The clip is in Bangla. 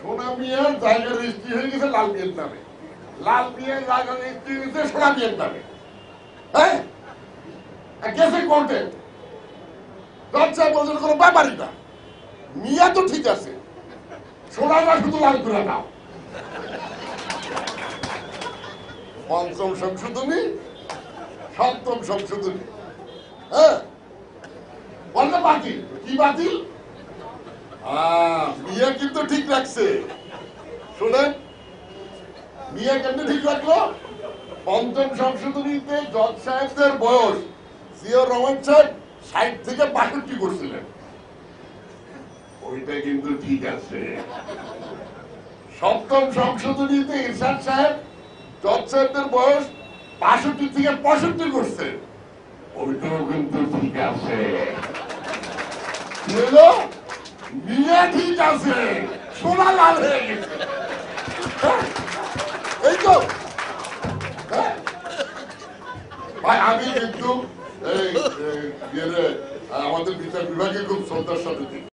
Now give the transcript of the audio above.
সোনা মিয়ার জায়গা রেজিস্ট্রি হয়ে গেছে লাল মিয়ার নামে, লাল মিয়ার জায়গা রেজিস্ট্রি হয়েছে সোনা মিয়ার নামে। হ্যাঁ, গেছে কোর্টে, জজ সাহেব বলছেন কোনো ব্যাপারই না, মিয়া তো ঠিক আছে, সোনাটা শুধু লাল করে নাও। পঞ্চম সংশোধনী, সপ্তম সংশোধনী, হ্যাঁ বলতে বাতিল। কি বাতিল? মিয়া কিন্তু ঠিক রাখছে। শোনেন, মিয়া কেমনি ঠিক রাখলো? পঞ্চম সংশোধনীতে জজ সাহেবদের বয়স জিয়াউর রহমান সাহেব ৬০ থেকে ৬২ করছিলেন, ওইটা কিন্তু ঠিক আছে। সপ্তম সংশোধনীতে ইরশাদ সাহেব জজ সাহেবদের বয়স ৬২ থেকে ৬৫ করছে, ওইটাও কিন্তু ঠিক আছে। মিয়া ঠিক আছে, সোনা লাল হয়ে গেছে। এই তো ভাই, আমি কিন্তু আমাদের বিচার বিভাগে খুব শ্রদ্ধার সাথে